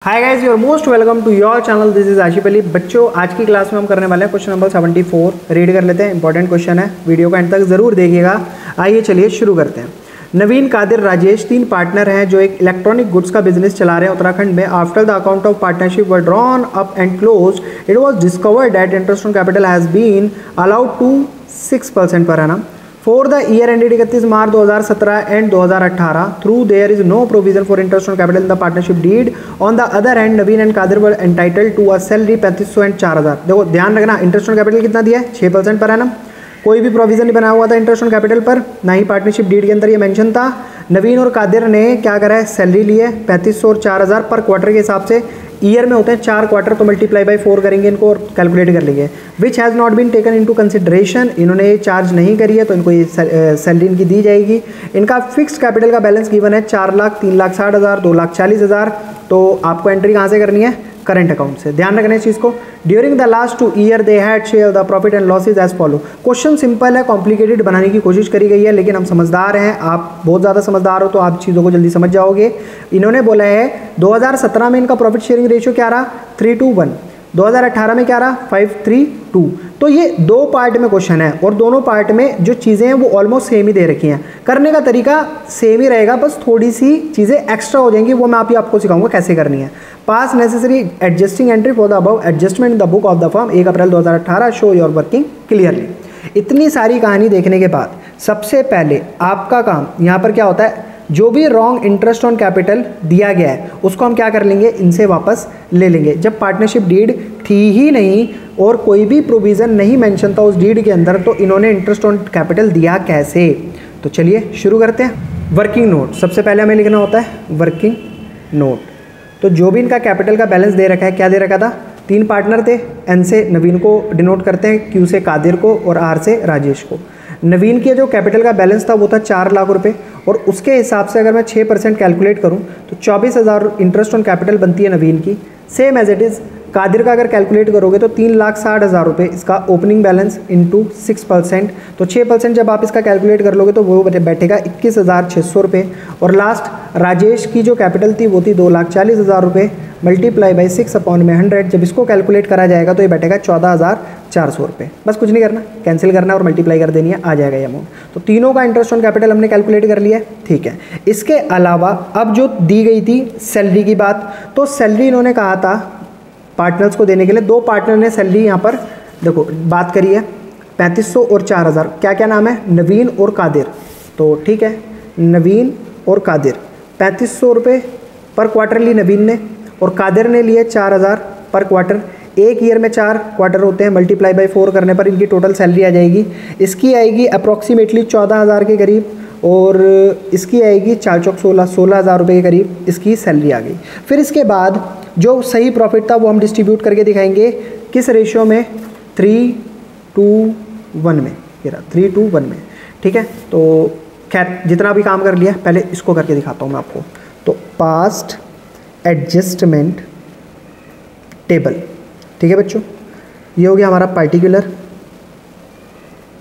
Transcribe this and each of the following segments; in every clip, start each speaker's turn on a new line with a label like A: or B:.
A: Hi guys, you are most welcome to your channel. This is Asif Ali. बच्चों, आज की class में हम करने वाले हैं क्वेश्चन नंबर 74। रीड कर लेते हैं, इंपॉर्टेंट क्वेश्चन है, वीडियो का एंड तक जरूर देखिएगा। आइए चलिए शुरू करते हैं। नवीन, कादिर, राजेश तीन पार्टनर हैं जो एक इलेक्ट्रॉनिक गुड्स का बिजनेस चला रहे हैं उत्तराखंड में। After the account of partnership were drawn up and close, it was discovered that interest on capital has been allowed to 6% per annum for the year ended 31 March 2017 and 2018 through there is no provision for interest on capital in the partnership deed. On the other hand, Naveen and Kadir were entitled to a salary 3500 and 4000। देखो ध्यान रखना, interest on capital कितना दिया है? 6% per annum। कोई भी provision नहीं बना हुआ था इंटरेस्ट ऑन कैपिटल पर, ना ही पार्टनरशिप डीड के अंदर ये मेंशन था। नवीन और कादिर ने क्या करा है? सैलरी ली है 3500 और 4000 पर क्वार्टर के हिसाब से। ईयर में होते हैं 4 क्वार्टर, तो मल्टीप्लाई बाई 4 करेंगे इनको और कैलकुलेट कर लेंगे। Which has not been taken into consideration, इन्होंने ये चार्ज नहीं करी है तो इनको ये सैलरी इनकी दी जाएगी। इनका फिक्स्ड कैपिटल का बैलेंस गिवन है 4 लाख, 3 लाख 60,000, 2 लाख 40,000। तो आपको एंट्री कहाँ से करनी है? करंट अकाउंट से। ध्यान रखना इस चीज़ को। During the last 2 year they had share the profit and losses as follow. Question simple है, कॉम्प्लिकेटेड बनाने की कोशिश करी गई है, लेकिन हम समझदार हैं। आप बहुत ज़्यादा समझदार हो तो आप चीज़ों को जल्दी समझ जाओगे। इन्होंने बोला है 2017 में इनका प्रॉफिट शेयरिंग रेशियो क्या रहा? 3:1। 2018 में क्या रहा? 5:3:2। तो ये 2 पार्ट में क्वेश्चन है और दोनों पार्ट में जो चीज़ें हैं वो ऑलमोस्ट सेम ही दे रखी हैं। करने का तरीका सेम ही रहेगा, बस थोड़ी सी चीज़ें एक्स्ट्रा हो जाएंगी, वो मैं आपको सिखाऊंगा कैसे करनी है। पास necessary adjusting entry for the above adjustment in the book of the firm 1 April 2018 show your working clearly. इतनी सारी कहानी देखने के बाद सबसे पहले आपका काम यहाँ पर क्या होता है? जो भी रॉन्ग इंटरेस्ट ऑन कैपिटल दिया गया है उसको हम क्या कर लेंगे? इनसे वापस ले लेंगे। जब पार्टनरशिप डीड थी ही नहीं और कोई भी प्रोविज़न नहीं मेंशन था उस डीड के अंदर, तो इन्होंने इंटरेस्ट ऑन कैपिटल दिया कैसे? तो चलिए शुरू करते हैं। वर्किंग नोट सबसे पहले हमें लिखना होता है, वर्किंग नोट। तो जो भी इनका कैपिटल का बैलेंस दे रखा है, क्या दे रखा था? 3 पार्टनर थे। एन से नवीन को डिनोट करते हैं, क्यू से कादिर को और आर से राजेश को। नवीन के जो कैपिटल का बैलेंस था वो था 4 लाख रुपए और उसके हिसाब से अगर मैं 6% कैलकुलेट करूं तो 24,000 इंटरेस्ट ऑन कैपिटल बनती है नवीन की। Same as it is Kadir का अगर कैलकुलेट करोगे तो 3,60,000 रुपये इसका ओपनिंग बैलेंस इंटू 6%। तो 6% जब आप इसका कैलकुलेट कर लोगे तो वो बैठेगा 21,600 रुपये। और लास्ट राजेश की जो कैपिटल थी वो थी 2,40,000 रुपये, मल्टीप्लाई बाई 6/100। जब इसको कैलकुलेट करा जाएगा तो ये बैठेगा 14,400 रुपये। बस कुछ नहीं करना, कैंसिल करना और मल्टीप्लाई कर देनी है, आ जाएगा ये अमाउंट। तो तीनों का इंटरेस्ट ऑन कैपिटल हमने कैलकुलेट कर लिया है, ठीक है। इसके अलावा अब जो दी गई थी सैलरी की बात, तो सैलरी इन्होंने कहा था पार्टनर्स को देने के लिए। 2 पार्टनर ने सैलरी यहाँ पर देखो बात करी है 3500 और 4000। क्या क्या नाम है? नवीन और कादिर। तो ठीक है, नवीन और कादिर 3500 रुपये पर क्वार्टर ली नवीन ने और कादिर ने लिए 4000 पर क्वार्टर। एक ईयर में 4 क्वार्टर होते हैं, मल्टीप्लाई बाई 4 करने पर इनकी टोटल सैलरी आ जाएगी। इसकी आएगी अप्रॉक्सीमेटली 14,000 के करीब और इसकी आएगी 4 चौक 16,000 रुपये के करीब इसकी सैलरी आ गई। फिर इसके बाद जो सही प्रॉफिट था वो हम डिस्ट्रीब्यूट करके दिखाएंगे। किस रेशियो में? 3:1 में। ये रहा 3:1 में, ठीक है। तो खैर जितना भी काम कर लिया, पहले इसको करके दिखाता हूँ मैं आपको। तो पास्ट एडजस्टमेंट टेबल, ठीक है बच्चों। ये हो गया हमारा पार्टिकुलर।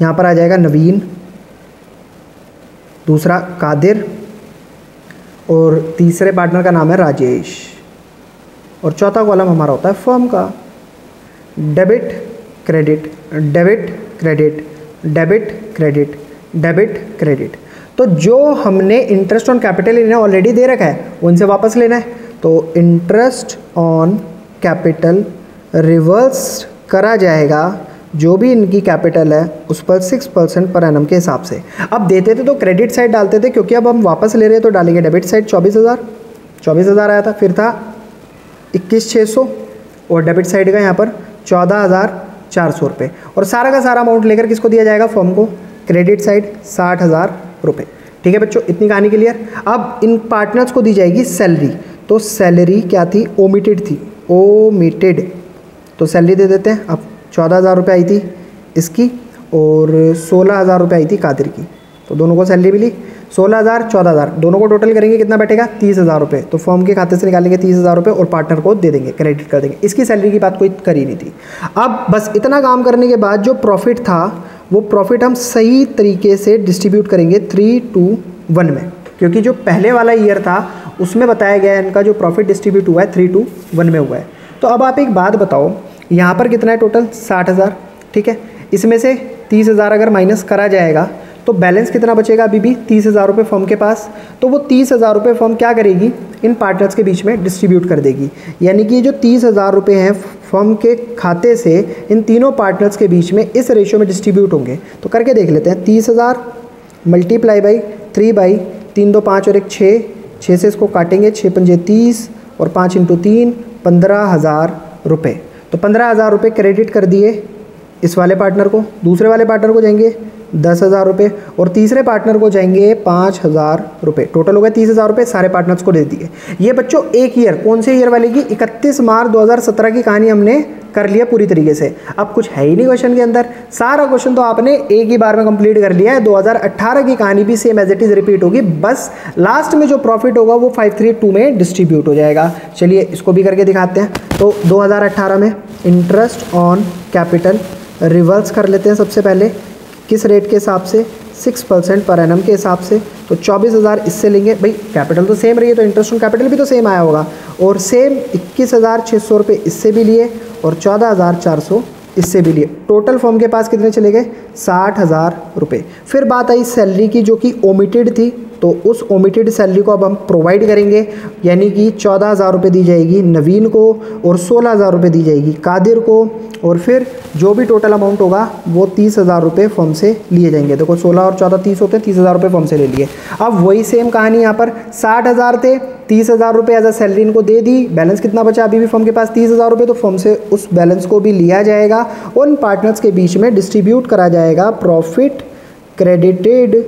A: यहाँ पर आ जाएगा नवीन, दूसरा कादिर और तीसरे पार्टनर का नाम है राजेश और चौथा कॉलम हमारा होता है फर्म का। Debit credit, debit credit, debit credit, debit credit. तो जो हमने इंटरेस्ट ऑन कैपिटल इन्हें ऑलरेडी दे रखा है वो इनसे वापस लेना है। तो इंटरेस्ट ऑन कैपिटल रिवर्स करा जाएगा जो भी इनकी कैपिटल है उस पर 6% पर एनम के हिसाब से। अब देते थे तो क्रेडिट साइड डालते थे, क्योंकि अब हम वापस ले रहे हैं तो डालेंगे डेबिट साइड। 24,000 आया था, फिर था 21,600 और डेबिट साइड का यहाँ पर 14,400 रुपये। और सारा का सारा अमाउंट लेकर किसको दिया जाएगा? फर्म को। क्रेडिट साइड 60,000 रुपये, ठीक है बच्चों। इतनी कहानी क्लियर। अब इन पार्टनर्स को दी जाएगी सैलरी। तो सैलरी क्या थी? ओमिटेड थी, ओमिटेड। तो सैलरी दे देते हैं। अब 14,000 रुपये आई थी इसकी और 16,000 रुपये आई थी कादिर की। तो दोनों को सैलरी मिली 16,000, 14,000, दोनों को टोटल करेंगे कितना बैठेगा? 30,000 रुपये। तो फर्म के खाते से निकालेंगे 30,000 रुपये और पार्टनर को दे देंगे, क्रेडिट कर देंगे। इसकी सैलरी की बात कोई करी नहीं थी। अब बस इतना काम करने के बाद जो प्रॉफिट था वो प्रॉफिट हम सही तरीके से डिस्ट्रीब्यूट करेंगे 3:1 में, क्योंकि जो पहले वाला ईयर था उसमें बताया गया है इनका जो प्रॉफिट डिस्ट्रीब्यूट हुआ है 3:1 में हुआ है। तो अब आप एक बात बताओ, यहाँ पर कितना है टोटल 60,000, ठीक है, इसमें से 30,000 अगर माइनस करा जाएगा तो बैलेंस कितना बचेगा, अभी भी 30,000 रुपये फर्म के पास। तो वो 30,000 रुपये फर्म क्या करेगी, इन पार्टनर्स के बीच में डिस्ट्रीब्यूट कर देगी। यानी कि जो 30,000 रुपये हैं फर्म के खाते से इन तीनों पार्टनर्स के बीच में इस रेशियो में डिस्ट्रीब्यूट होंगे। तो करके देख लेते हैं, 30,000 मल्टीप्लाई बाई 3 2 5 और 1 6 से इसको काटेंगे, 6 पंजे 30 और 5 × 3 15,000 रुपये। तो 15,000 रुपये क्रेडिट कर दिए इस वाले पार्टनर को, दूसरे वाले पार्टनर को जाएंगे 10,000 रुपये और तीसरे पार्टनर को जाएंगे 5,000 रुपये। टोटल हो गए 30,000 रुपये, सारे पार्टनर्स को दे दिए। ये बच्चों एक ईयर, कौन से ईयर वाले की, 31 मार्च 2017 की कहानी हमने कर लिया पूरी तरीके से। अब कुछ है ही नहीं क्वेश्चन के अंदर, सारा क्वेश्चन तो आपने एक ही बार में कंप्लीट कर लिया है। 2018 की कहानी भी same as it is repeat होगी, बस लास्ट में जो प्रॉफिट होगा वो 532 में डिस्ट्रीब्यूट हो जाएगा। चलिए इसको भी करके दिखाते हैं। तो 2018 में इंटरेस्ट ऑन कैपिटल रिवर्स कर लेते हैं सबसे पहले, किस रेट के हिसाब से, 6% पर एनम के हिसाब से। तो 24,000 इससे लेंगे, भाई कैपिटल तो सेम रही है तो इंटरेस्ट ऑन कैपिटल भी तो सेम आया होगा, और सेम 21,600 रुपये इससे भी लिए और 14,400 इससे भी लिए। टोटल फर्म के पास कितने चले गए, 60,000 रुपये। फिर बात आई सैलरी की जो कि ओमिटेड थी, तो उस ओमिटेड सैलरी को अब हम प्रोवाइड करेंगे, यानी कि 14,000 रुपये दी जाएगी नवीन को और 16,000 रुपये दी जाएगी कादिर को, और फिर जो भी टोटल अमाउंट होगा वो 30,000 रुपये फर्म से लिए जाएंगे। देखो 16 और 14 30 होते हैं, 30,000 रुपये फर्म से ले लिए। अब वही सेम कहानी यहाँ पर 60,000 थे, 30,000 रुपये एज अ सैलरी इनको दे दी, बैलेंस कितना बचा अभी भी फर्म के पास 30,000 रुपये। तो फर्म से उस बैलेंस को भी लिया जाएगा और उन पार्टनर्स के बीच में डिस्ट्रीब्यूट करा जाएगा। प्रॉफिट क्रेडिटेड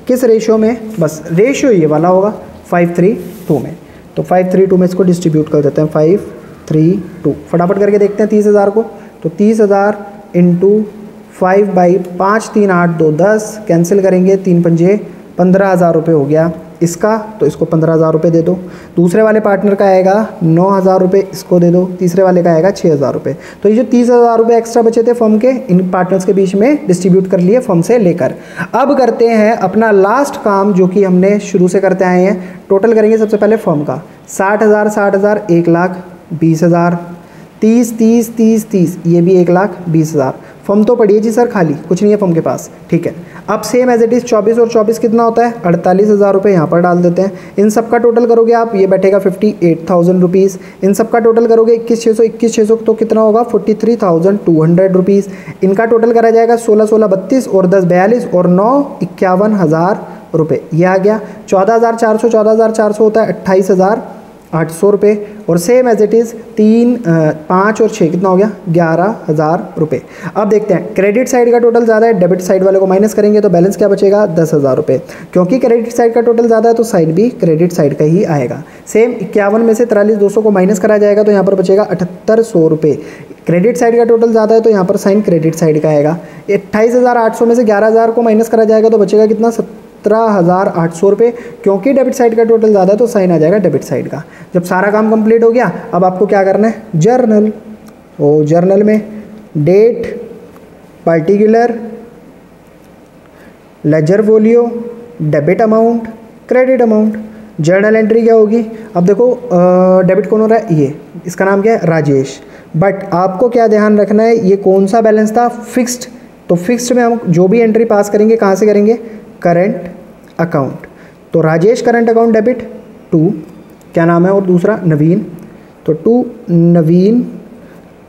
A: किस रेशियो में, बस रेशियो ये वाला होगा 5:3:2 में। तो 5:3:2 में इसको डिस्ट्रीब्यूट कर देते हैं, 5:3:2। फटाफट करके देखते हैं 30,000 को। तो 30,000 × 5/5 3 8 2 10 कैंसिल करेंगे, 3 पंजे 15,000 रुपये हो गया इसका। तो इसको 15,000 रुपये दे दो। दूसरे वाले पार्टनर का आएगा 9,000 रुपये, इसको दे दो। तीसरे वाले का आएगा 6,000 रुपये। तो ये जो 30,000 रुपये एक्स्ट्रा बचे थे फर्म के, इन पार्टनर्स के बीच में डिस्ट्रीब्यूट कर लिए फर्म से लेकर। अब करते हैं अपना लास्ट काम जो कि हमने शुरू से करते आए हैं। टोटल करेंगे सबसे पहले फर्म का 60,000 60,000 1,20,000, 30 30 30 30 ये भी 1,20,000। फर्म तो पड़ी है जी सर, खाली कुछ नहीं है फर्म के पास, ठीक है। अब सेम एज इट इज़ 24 और 24 कितना होता है, 48,000 रुपये यहाँ पर डाल देते हैं। इन सब का टोटल करोगे आप, ये बैठेगा 58,000 रुपीज़। इन सब का टोटल करोगे 21,600 तो कितना होगा 43,200 रुपीज़। इनका टोटल करा जाएगा 16 16 32 और 10 42 और 9 51,000 रुपये। ये आ गया 14,400, 14,400 होता है 28,800 रुपये। और सेम एज इट इज़ 3 5 और 6 कितना हो गया 11,000 रुपये। अब देखते हैं क्रेडिट साइड का टोटल ज़्यादा है, डेबिट साइड वाले को माइनस करेंगे तो बैलेंस क्या बचेगा 10,000 रुपये। क्योंकि क्रेडिट साइड का टोटल ज़्यादा है तो साइड भी क्रेडिट साइड का ही आएगा। सेम 51 में से 43,200 को माइनस करा जाएगा तो यहाँ पर बचेगा 7,800 रुपये। क्रेडिट साइड का टोटल ज़्यादा है तो यहाँ पर साइन क्रेडिट साइड का आएगा। 28,800 में से 11,000 को माइनस करा जाएगा तो बचेगा कितना 17,800 रुपये। क्योंकि डेबिट साइड का टोटल ज़्यादा है तो साइन आ जाएगा डेबिट साइड का। जब सारा काम कंप्लीट हो गया अब आपको क्या करना है, जर्नल। ओ जर्नल में date, particular, ledger folio, debit amount, credit amount. Journal entry क्या होगी, अब देखो डेबिट कौन हो रहा है, ये इसका नाम क्या है राजेश। बट आपको क्या ध्यान रखना है, ये कौन सा बैलेंस था, फिक्स्ड। तो फिक्स्ड में हम जो भी एंट्री पास करेंगे कहाँ से करेंगे, करंट अकाउंट। तो राजेश करंट अकाउंट डेबिट 2, क्या नाम है और दूसरा नवीन, तो 2 Naveen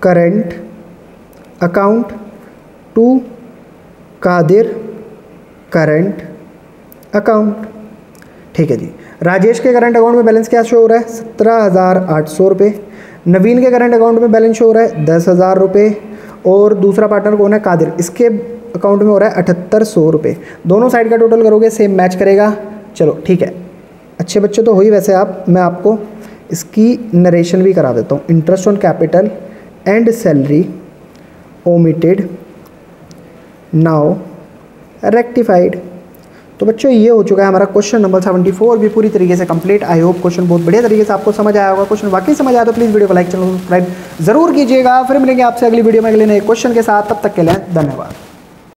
A: current account, 2 Kadir current account. ठीक है जी। राजेश के करंट अकाउंट में बैलेंस क्या शो हो रहा है 17,800 रुपये। नवीन के करंट अकाउंट में बैलेंस शो हो रहा है 10,000 रुपये। और दूसरा पार्टनर कौन है कादिर, इसके अकाउंट में हो रहा है 7,800 रुपये। दोनों साइड का टोटल करोगे सेम मैच करेगा। चलो ठीक है, अच्छे बच्चे तो हो ही वैसे आप। मैं आपको इसकी नरेशन भी करा देता हूँ। Interest on capital and salary omitted now rectified. तो बच्चों ये हो चुका है हमारा क्वेश्चन नंबर 74 भी पूरी तरीके से कंप्लीट। आई होप क्वेश्चन बहुत बढ़िया तरीके से आपको समझ आया होगा। क्वेश्चन वाकई समझ आया तो प्लीज़ वीडियो को लाइक, चैनल को सब्सक्राइब जरूर कीजिएगा। फिर मिलेंगे आपसे अगली वीडियो में अगले नए क्वेश्चन के साथ। तब तक के लिए धन्यवाद।